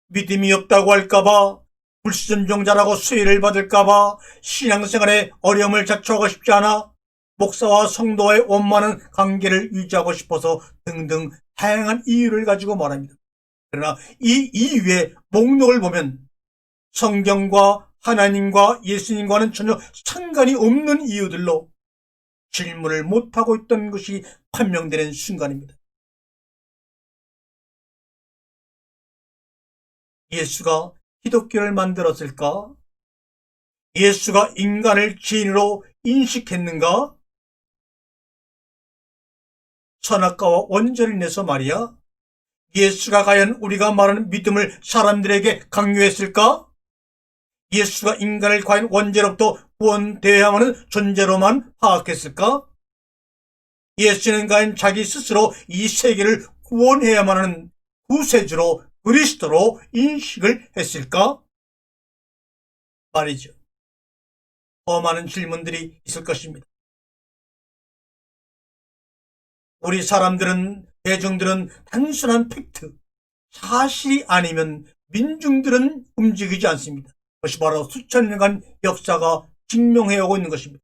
믿음이 없다고 할까봐, 불순종자라고 수위를 받을까봐, 신앙생활에 어려움을 자초하고 싶지 않아, 목사와 성도와의 원만한 관계를 유지하고 싶어서 등등 다양한 이유를 가지고 말합니다. 그러나 이 이유의 목록을 보면 성경과 하나님과 예수님과는 전혀 상관이 없는 이유들로 질문을 못하고 있던 것이 판명되는 순간입니다. 예수가 기독교를 만들었을까? 예수가 인간을 죄인으로 인식했는가? 선악과와 원죄를 인해서 말이야. 예수가 과연 우리가 말하는 믿음을 사람들에게 강요했을까? 예수가 인간을 과연 원죄로부터 구원되어야 하는 존재로만 파악했을까? 예수는 과연 자기 스스로 이 세계를 구원해야만 하는 구세주로 그리스도로 인식을 했을까? 말이죠. 더 많은 질문들이 있을 것입니다. 우리 사람들은, 대중들은 단순한 팩트, 사실이 아니면 민중들은 움직이지 않습니다. 그것이 바로 수천 년간 역사가 증명해오고 있는 것입니다.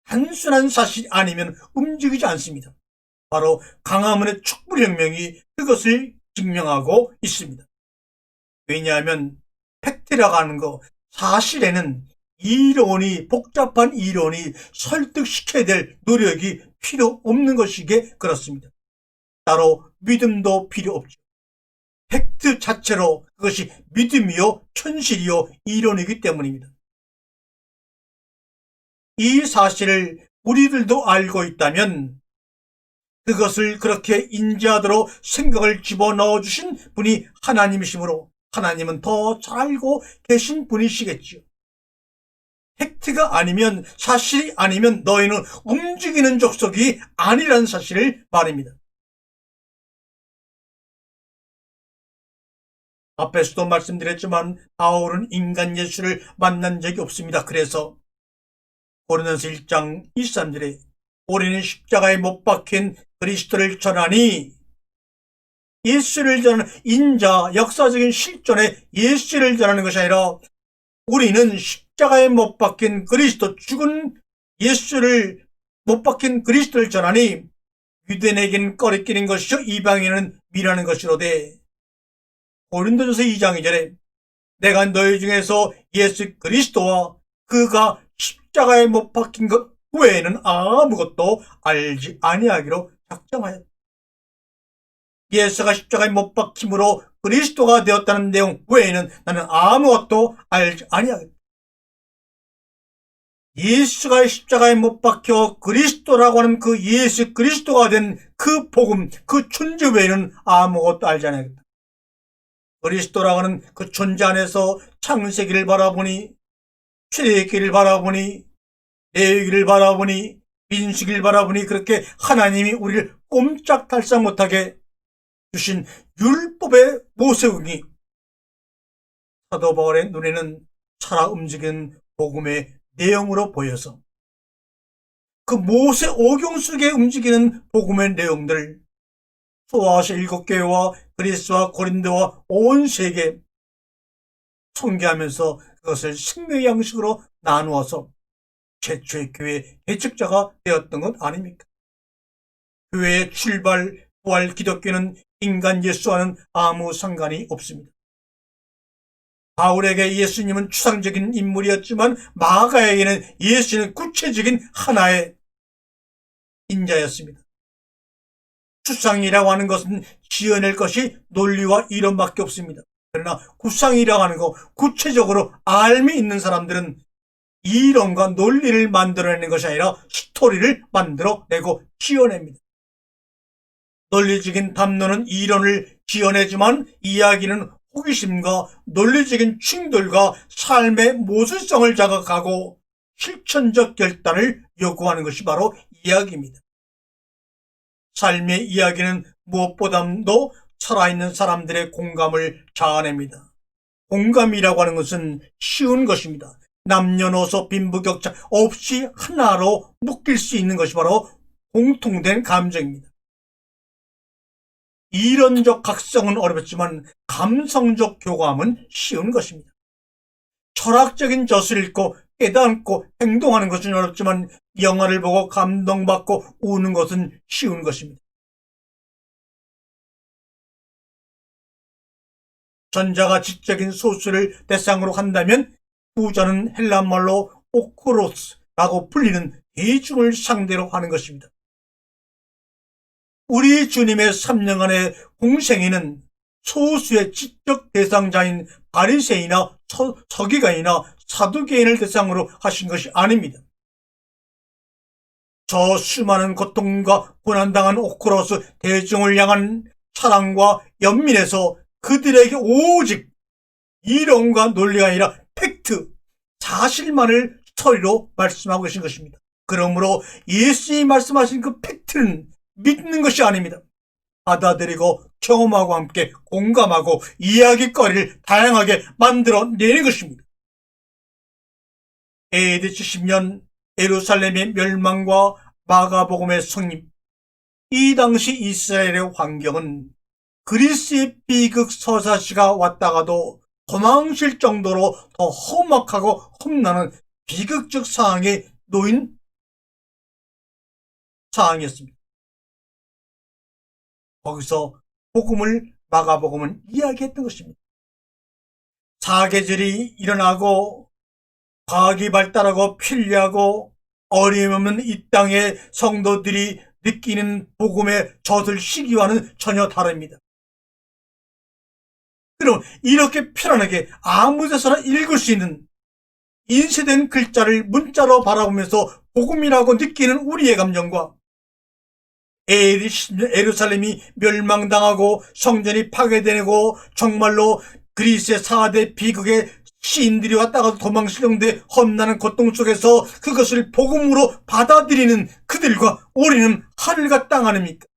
단순한 사실이 아니면 움직이지 않습니다. 바로 강화문의 촛불혁명이 그것을 증명하고 있습니다. 왜냐하면 팩트라고 하는 거, 사실에는 복잡한 이론이 설득시켜야 될 노력이 필요 없는 것이기에 그렇습니다. 따로 믿음도 필요 없죠. 팩트 자체로 그것이 믿음이요, 현실이요, 이론이기 때문입니다. 이 사실을 우리들도 알고 있다면 그것을 그렇게 인지하도록 생각을 집어넣어 주신 분이 하나님이시므로 하나님은 더 잘 알고 계신 분이시겠지요. 팩트가 아니면, 사실이 아니면 너희는 움직이는 족속이 아니라는 사실을 말입니다. 앞에서도 말씀드렸지만 바울은 인간 예수를 만난 적이 없습니다. 그래서 고린도서 1장 23절에 우리는 십자가에 못 박힌 그리스도를 전하니, 예수를 전하는 인자, 역사적인 실존의 예수를 전하는 것이 아니라 우리는 십자가에 못 박힌 그리스도, 죽은 예수를 못 박힌 그리스도를 전하니 유대인에게는 꺼리끼는 것이요 이방인은 미라는 것이로되, 고린도전서 2장 2절에 내가 너희 중에서 예수 그리스도와 그가 십자가에 못 박힌 것 외에는 아무것도 알지 아니하기로 작정하였다. 예수가 십자가에 못 박힘으로 그리스도가 되었다는 내용 외에는 나는 아무것도 알지 아니하겠다. 예수가 십자가에 못 박혀 그리스도라고 하는 그 예수 그리스도가 된 그 복음, 그 존재 외에는 아무것도 알지 아니하겠다. 그리스도라고 하는 그 존재 안에서 창세기를 바라보니, 출애굽기를 바라보니, 레위기를 바라보니, 민수기를 바라보니, 그렇게 하나님이 우리를 꼼짝달싹 못하게 주신 율법의 모세우기, 사도 바울의 눈에는 살아 움직이는 복음의 내용으로 보여서 그 모세 오경 속에 움직이는 복음의 내용들을 소아시아 7교회와 그리스와 고린도와 온 세계 선교하면서 그것을 생명의 양식으로 나누어서 최초의 교회 개척자가 되었던 것 아닙니까? 교회의 출발, 부활 기독교는 인간 예수와는 아무 상관이 없습니다. 바울에게 예수님은 추상적인 인물이었지만 마가에게는 예수님은 구체적인 하나의 인자였습니다. 추상이라고 하는 것은 지어낼 것이 논리와 이론밖에 없습니다. 그러나 구상이라고 하는 것, 구체적으로 알미 있는 사람들은 이론과 논리를 만들어내는 것이 아니라 스토리를 만들어내고 지어냅니다. 논리적인 담론은 이론을 지어내지만 이야기는 호기심과 논리적인 충돌과 삶의 모순성을 자극하고 실천적 결단을 요구하는 것이 바로 이야기입니다. 삶의 이야기는 무엇보다도 살아있는 사람들의 공감을 자아냅니다. 공감이라고 하는 것은 쉬운 것입니다. 남녀노소 빈부격차 없이 하나로 묶일 수 있는 것이 바로 공통된 감정입니다. 이론적 각성은 어렵지만 감성적 교감은 쉬운 것입니다. 철학적인 젖을 읽고 깨닫고 행동하는 것은 어렵지만 영화를 보고 감동받고 우는 것은 쉬운 것입니다. 전자가 지적인 소수를 대상으로 한다면 후자는 헬라말로 오크로스라고 불리는 대중을 상대로 하는 것입니다. 우리 주님의 3년간의 공생애는 소수의 지적 대상자인 바리새인이나 서기관이나 사두개인을 대상으로 하신 것이 아닙니다. 저 수많은 고통과 고난당한 오크로스 대중을 향한 사랑과 연민에서 그들에게 오직 이론과 논리가 아니라 팩트, 사실만을 스토리로 말씀하고 계신 것입니다. 그러므로 예수님이 말씀하신 그 팩트는 믿는 것이 아닙니다. 받아들이고 경험하고 함께 공감하고 이야기거리를 다양하게 만들어내는 것입니다. AD 70년 예루살렘의 멸망과 마가복음의 성립, 이 당시 이스라엘의 환경은 그리스의 비극 서사시가 왔다가도 도망칠 정도로 더 험악하고 험난한 비극적 상황에 놓인 상황이었습니다. 거기서 마가복음은 이야기했던 것입니다. 사계절이 일어나고 과학이 발달하고 편리하고 어림없는 이 땅의 성도들이 느끼는 복음의 젖을 시기와는 전혀 다릅니다. 그럼 이렇게 편안하게 아무 데서나 읽을 수 있는 인쇄된 글자를 문자로 바라보면서 복음이라고 느끼는 우리의 감정과 예루살렘이 멸망당하고 성전이 파괴되고 정말로 그리스의 4대 비극의 시인들이 왔다가도 도망치는데 험난한 고통 속에서 그것을 복음으로 받아들이는 그들과 우리는 하늘과 땅 아닙니까?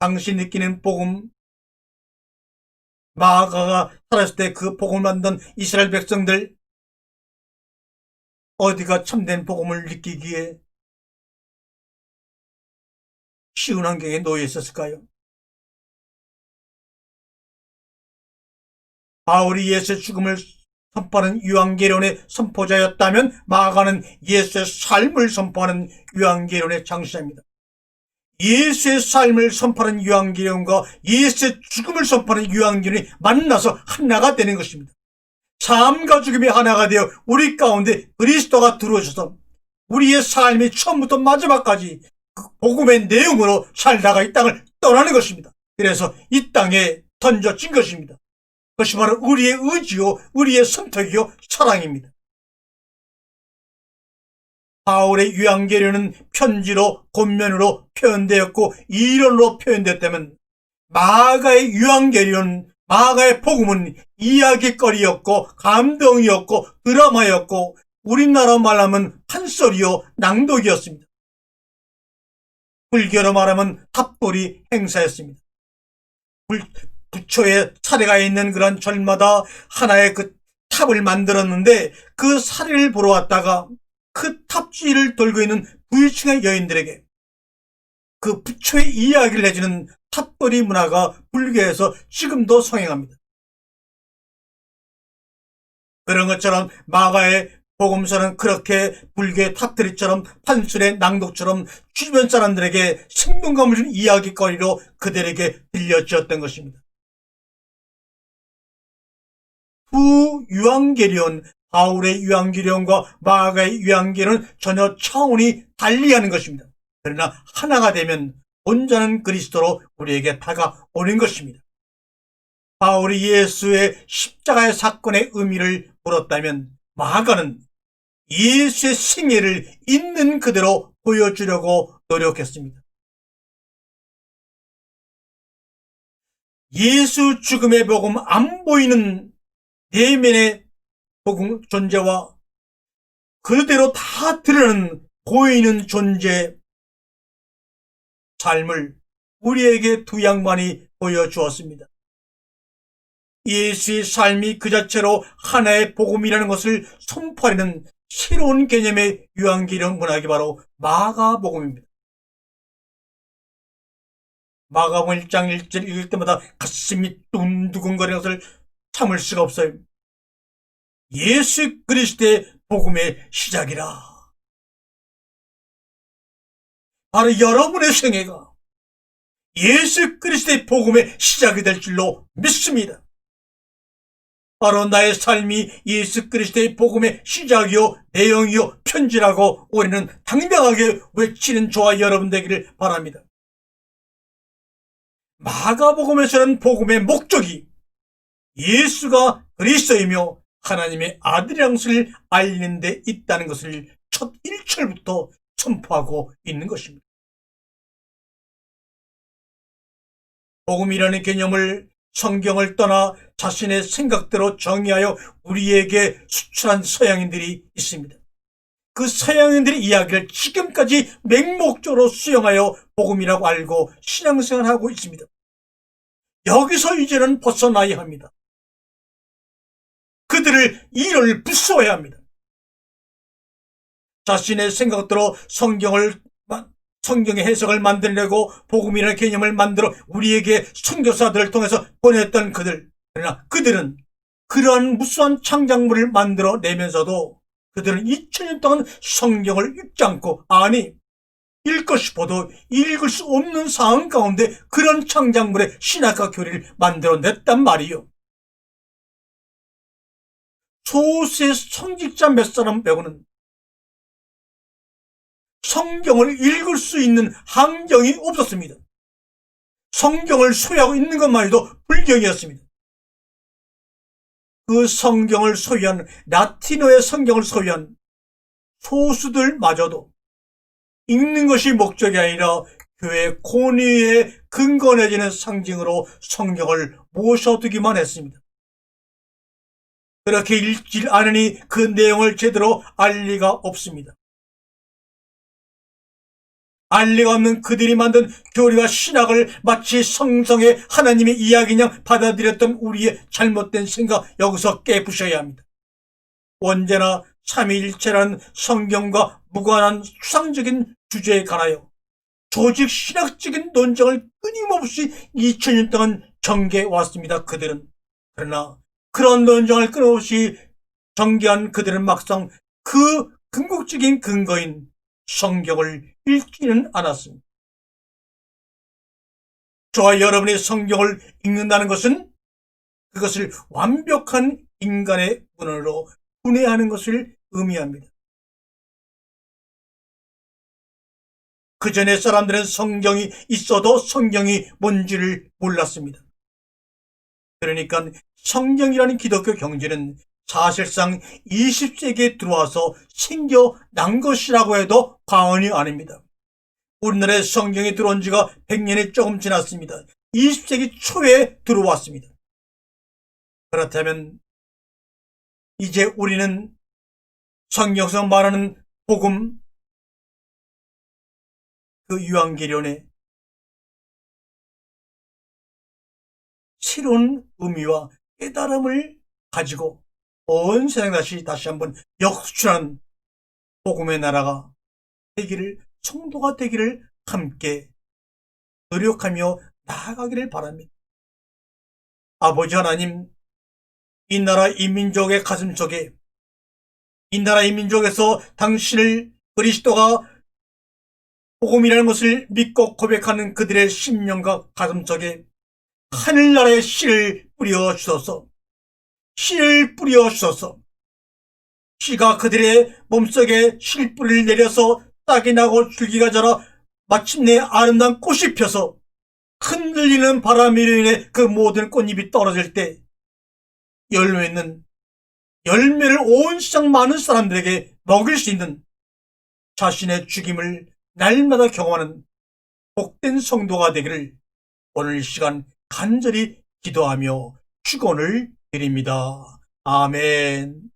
당시 느끼는 복음, 마가가 살았을 때 그 복음을 만든 이스라엘 백성들, 어디가 참된 복음을 느끼기에 쉬운 환경에 놓여 있었을까요? 바울이 예수의 죽음을 선포하는 유앙계론의 선포자였다면 마가는 예수의 삶을 선포하는 유앙계론의 창시자입니다. 예수의 삶을 선포하는 유앙계론과 예수의 죽음을 선포하는 유앙계론이 만나서 하나가 되는 것입니다. 삶과 죽음이 하나가 되어 우리 가운데 그리스도가 들어오셔서 우리의 삶이 처음부터 마지막까지 그 복음의 내용으로 살다가 이 땅을 떠나는 것입니다. 그래서 이 땅에 던져진 것입니다. 그것이 바로 우리의 의지요, 우리의 선택이요, 사랑입니다. 바울의 유앙계론은 편지로, 권면으로 표현되었고 이론으로 표현되었다면 마가의 유앙계론은, 마가의 복음은 이야기거리였고 감동이었고 드라마였고 우리나라 말하면 판소리요, 낭독이었습니다. 불교로 말하면 탑돌이 행사였습니다. 부처의 사례가 있는 그런 절마다 하나의 그 탑을 만들었는데 그 사례를 보러 왔다가 그 탑지를 돌고 있는 부유층의 여인들에게 그 부처의 이야기를 해주는 탑돌이 문화가 불교에서 지금도 성행합니다. 그런 것처럼 마가의 복음서는 그렇게 불교의 탑들이처럼 판술의 낭독처럼 주변 사람들에게 생동감을 주는 이야기거리로 그들에게 들려주었던 것입니다. 두 유앙계련, 바울의 유앙계련과 마가의 유앙계련은 전혀 차원이 달리하는 것입니다. 그러나 하나가 되면 온전한 그리스도로 우리에게 다가오는 것입니다. 바울이 예수의 십자가의 사건의 의미를 물었다면 마가는 예수의 생애를 있는 그대로 보여주려고 노력했습니다. 예수 죽음의 복음, 안 보이는 내면의 복음 존재와 그대로 다 드러나는 보이는 존재 삶을 우리에게 두 양반이 보여주었습니다. 예수의 삶이 그 자체로 하나의 복음이라는 것을 선포하는 새로운 개념의 유한계련 문학이 바로 마가복음입니다. 마가복음 1장 1절 읽을 때마다 가슴이 뚱두근거리는 것을 참을 수가 없어요. 예수 그리스도의 복음의 시작이라. 바로 여러분의 생애가 예수 그리스도의 복음의 시작이 될 줄로 믿습니다. 바로 나의 삶이 예수 그리스도의 복음의 시작이요 내용이요 편지라고 우리는 당당하게 외치는 저와 여러분 되기를 바랍니다. 마가복음에서는 복음의 목적이 예수가 그리스도이며 하나님의 아들이라는 것을 알리는 데 있다는 것을 첫 1절부터 선포하고 있는 것입니다. 복음이라는 개념을 성경을 떠나 자신의 생각대로 정의하여 우리에게 수출한 서양인들이 있습니다. 그 서양인들의 이야기를 지금까지 맹목적으로 수용하여 복음이라고 알고 신앙생활하고 있습니다. 여기서 이제는 벗어나야 합니다. 그들을 이를 부숴야 합니다. 자신의 생각대로 성경의 해석을 만들어내고 복음이라는 개념을 만들어 우리에게 선교사들을 통해서 보냈던 그들. 그러나 그들은 그러한 무수한 창작물을 만들어내면서도 그들은 2000년 동안 성경을 읽지 않고, 아니 읽고 싶어도 읽을 수 없는 상황 가운데 그런 창작물의 신학과 교리를 만들어냈단 말이요. 소수의 성직자 몇 사람 빼고는 성경을 읽을 수 있는 환경이 없었습니다. 성경을 소유하고 있는 것만 해도 불경이었습니다. 그 성경을 소유한, 라틴어의 성경을 소유한 소수들마저도 읽는 것이 목적이 아니라 교회 권위에 근거해지는 상징으로 성경을 모셔두기만 했습니다. 그렇게 읽지 않으니 그 내용을 제대로 알 리가 없습니다. 알 리가 없는 그들이 만든 교리와 신학을 마치 성성의 하나님의 이야기냐 받아들였던 우리의 잘못된 생각, 여기서 깨부셔야 합니다. 언제나 삼위일체라는 성경과 무관한 추상적인 주제에 관하여 조직 신학적인 논쟁을 끊임없이 2000년 동안 전개해왔습니다. 그들은. 그러나 그런 논쟁을 끊임없이 전개한 그들은 막상 그 궁극적인 근거인 성경을 읽지는 않았습니다. 저와 여러분이 성경을 읽는다는 것은 그것을 완벽한 인간의 문헌으로 분해하는 것을 의미합니다. 그 전에 사람들은 성경이 있어도 성경이 뭔지를 몰랐습니다. 그러니까 성경이라는 기독교 경제는 사실상 20세기에 들어와서 생겨난 것이라고 해도 과언이 아닙니다. 우리나라에 성경이 들어온 지가 100년이 조금 지났습니다. 20세기 초에 들어왔습니다. 그렇다면 이제 우리는 성경에서 말하는 복음, 그 유한계련의 새로운 의미와 깨달음을 가지고 온 세상 다시 한번 역수출한 복음의 나라가 되기를, 성도가 되기를 함께 노력하며 나아가기를 바랍니다. 아버지 하나님, 이 나라 이 민족의 가슴속에, 이 나라 이 민족에서 당신을, 그리스도가 복음이라는 것을 믿고 고백하는 그들의 심령과 가슴속에 하늘나라의 씨를 뿌려 주소서. 씨를 뿌려 주소서. 씨가 그들의 몸속에 실뿌리를 내려서 싹이 나고 줄기가 자라 마침내 아름다운 꽃이 펴서 흔들리는 바람으로 인해 그 모든 꽃잎이 떨어질 때 열매는 열매를 온 세상 많은 사람들에게 먹일 수 있는 자신의 죽임을 날마다 경험하는 복된 성도가 되기를 오늘 시간 간절히 기도하며 축원을 드립니다. 아멘.